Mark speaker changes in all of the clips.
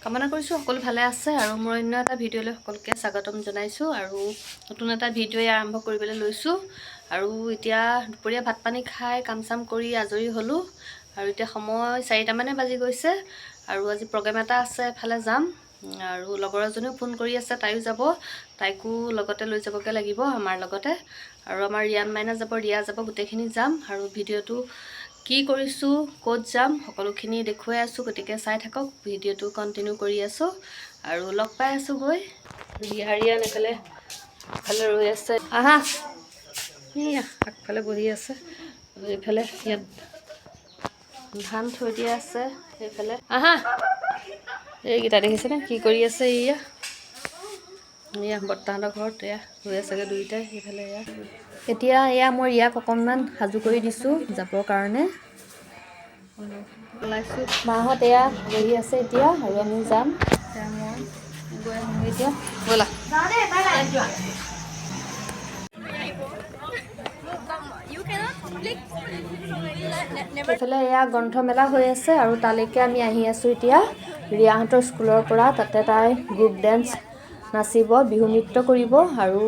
Speaker 1: কামনা কৰিছোঁ সকলো ভালে আছে আৰু মোৰ অন্য এটা ভিডিঅ'লৈ সকলোকে স্বাগতম জনাইছোঁ আৰু নতুন এটা ভিডিঅ' আৰম্ভ কৰিবলৈ লৈছোঁ আৰু এতিয়া দুপৰীয়া ভাত পানী খাই কাম চাম কৰি আজৰি হ'লোঁ আৰু এতিয়া সময় 4টা মানে বাজি গৈছে আৰু আজি প্ৰগ্ৰেম এটা আছে এফালে যাম আৰু লগৰ এজনীও ফোন কৰি আছে তাইও যাব তাইকো লগতে লৈ যাবগে লাগিব আমাৰ লগতে আৰু আমাৰ ৰিয়ান মাইনা যাব ৰিয়া যাব গোটেইখিনি যাম আৰু ভিডিঅ'টো কি কৰিছোঁ ক'ত যাম সকলোখিনি দেখুৱাই আছোঁ গতিকে চাই থাকক ভিডিঅ'টো কন্টিনিউ কৰি আছোঁ আৰু লগ পাই আছোঁ গৈ ৰিয়ান এফালে ৰৈ আছে আহা ইয়া আগফালে বহি আছে আৰু এইফালে ইয়াত ধান থৈ দিয়া আছে এইফালে আহা এইকেইটা দেখিছেনে কি কৰি আছে ইয়া বৰ্তাহঁতৰ ঘৰত এয়া ৰৈ আছেগৈ দুইটাই সেইফালে এয়া এতিয়া এয়া মই ইয়াক অকণমান সাজু কৰি দিছোঁ যাবৰ কাৰণে ওলাইছোঁ মাহঁত এয়া বহি আছে এতিয়া আৰু আমি যাম এতিয়া মই গৈ আহোঁ এতিয়া ব'লা এইফালে এয়া গ্ৰন্থমেলা হৈ আছে আৰু তালৈকে আমি আহি আছোঁ এতিয়া ৰিয়াহঁতৰ স্কুলৰ পৰা তাতে তাই গ্ৰুপ ডেন্স নাচিব বিহু নৃত্য কৰিব আৰু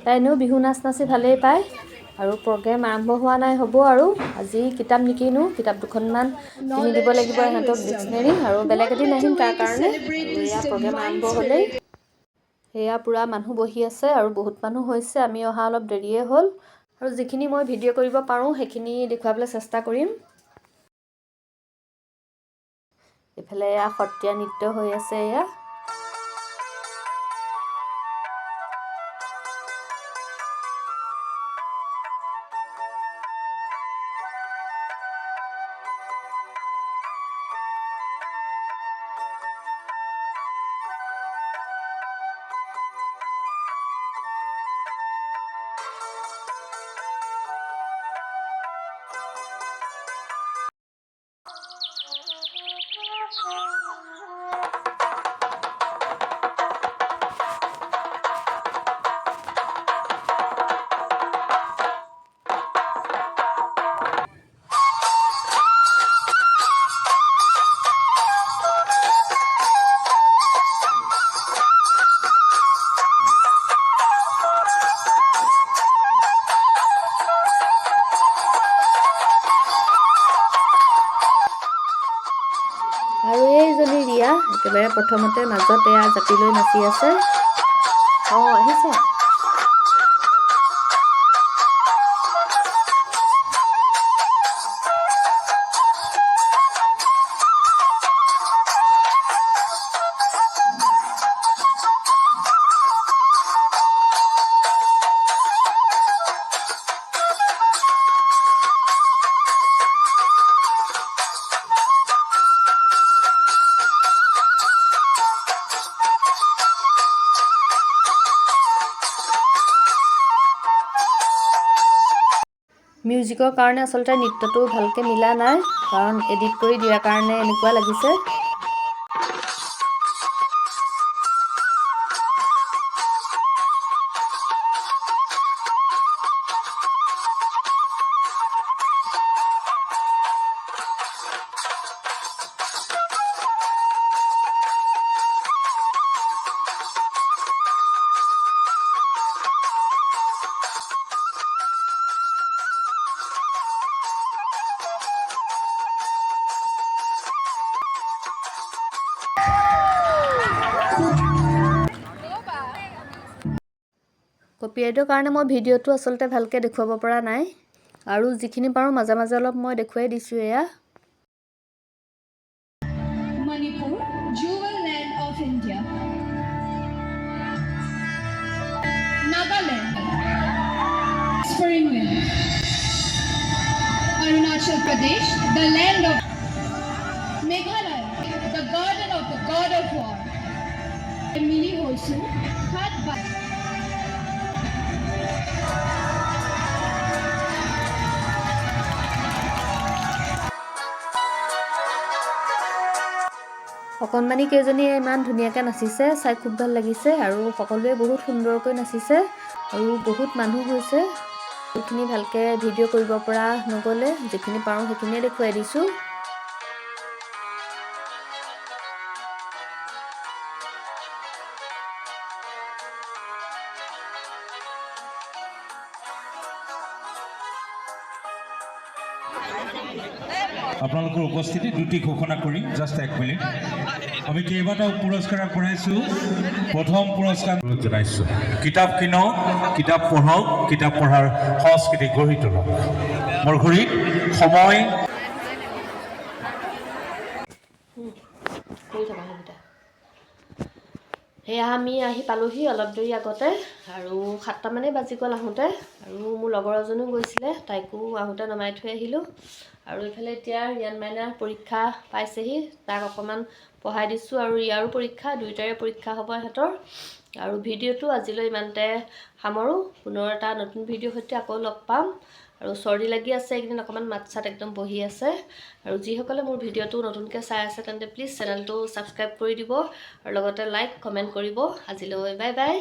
Speaker 1: তাই এনেও বিহু নাচ নাচি ভালেই পায় আৰু প্ৰগ্ৰেম আৰম্ভ হোৱা নাই হ'ব আৰু আজি কিতাপ নিকিনো কিতাপ দুখনমান কিনি দিব লাগিব ইহঁতক ডিক্সনেৰী আৰু বেলেগ এদিন আহিম তাৰ কাৰণে এয়া প্ৰগ্ৰেম আৰম্ভ হ'লেই এয়া পূৰা মানুহ বহি আছে আৰু বহুত মানুহ হৈছে আমি অহা অলপ দেৰিয়ে হ'ল আৰু যিখিনি মই ভিডিঅ' কৰিব পাৰোঁ সেইখিনি দেখুৱাবলৈ চেষ্টা কৰিম এইফালে এয়া সত্ৰীয়া নৃত্য হৈ আছে এয়া আৰু এইজনী ৰিয়া একেবাৰে প্ৰথমতে মাজত এয়া জাপি লৈ নাচি আছে আহিছে মিউজিকৰ কাৰণে আচলতে নৃত্যটো ভালকৈ মিলা নাই কাৰণ এডিট কৰি দিয়াৰ কাৰণে এনেকুৱা লাগিছে কপিৰাইটৰ কাৰণে মই ভিডিঅ'টো আচলতে ভালকৈ দেখুৱাব পৰা নাই আৰু যিখিনি পাৰোঁ মাজে মাজে অলপ মই দেখুৱাই দিছোঁ এয়া
Speaker 2: Manipur, jewel land of India. Nagaland, spring land. Arunachal Pradesh, the land of Meghalaya, the garden of the god of war. Emily Hosu, Hat by
Speaker 1: অকণমানি কেইজনীয়ে ইমান ধুনীয়াকৈ নাচিছে চাই খুব ভাল লাগিছে আৰু সকলোৱে বহুত সুন্দৰকৈ নাচিছে আৰু বহুত মানুহ হৈছে বহুতখিনি ভালকৈ ভিডিঅ' কৰিব পৰা নগ'লে যিখিনি পাৰোঁ সেইখিনিয়ে দেখুৱাই দিছোঁ
Speaker 3: আপোনালোকৰ উপস্থিতি দুটি ঘোষণা কৰি জাষ্ট 1 মিনিট আমি কেইবাটাও পুৰস্কাৰ আগবঢ়াইছোঁ প্ৰথম পুৰস্কাৰ জনাইছোঁ কিতাপ কিনক কিতাপ পঢ়ক কিতাপ পঢ়াৰ সংস্কৃতি গঢ়ি তোলক মোৰ ঘড়ীত সময়
Speaker 1: সেয়া আমি আহি পালোহি অলপ দেৰি আগতে আৰু 7টামানেই বাজি গ'ল আহোঁতে আৰু মোৰ লগৰ এজনো গৈছিলে তাইকো আহোঁতে নমাই থৈ আহিলোঁ আৰু এইফালে এতিয়া ৰিয়ান মাইনাৰ পৰীক্ষা পাইছেহি তাক অকণমান পঢ়াই দিছোঁ আৰু ইয়াৰো পৰীক্ষা দুয়োটাৰে পৰীক্ষা হ'ব সিহঁতৰ আৰু ভিডিঅ'টো আজিলৈ ইমানতে সামৰোঁ পুনৰ এটা নতুন ভিডিঅ'ৰ সৈতে আকৌ লগ পাম আৰু চৰ্দি লাগি আছে এইকেইদিন অকণমান মাত চাত একদম বহি আছে আৰু যিসকলে মোৰ ভিডিঅ'টো নতুনকৈ চাই আছে তেন্তে প্লিজ চেনেলটো ছাবস্ক্ৰাইব কৰি দিব আৰু লগতে লাইক কমেণ্ট কৰিব আজিলৈ বাই বাই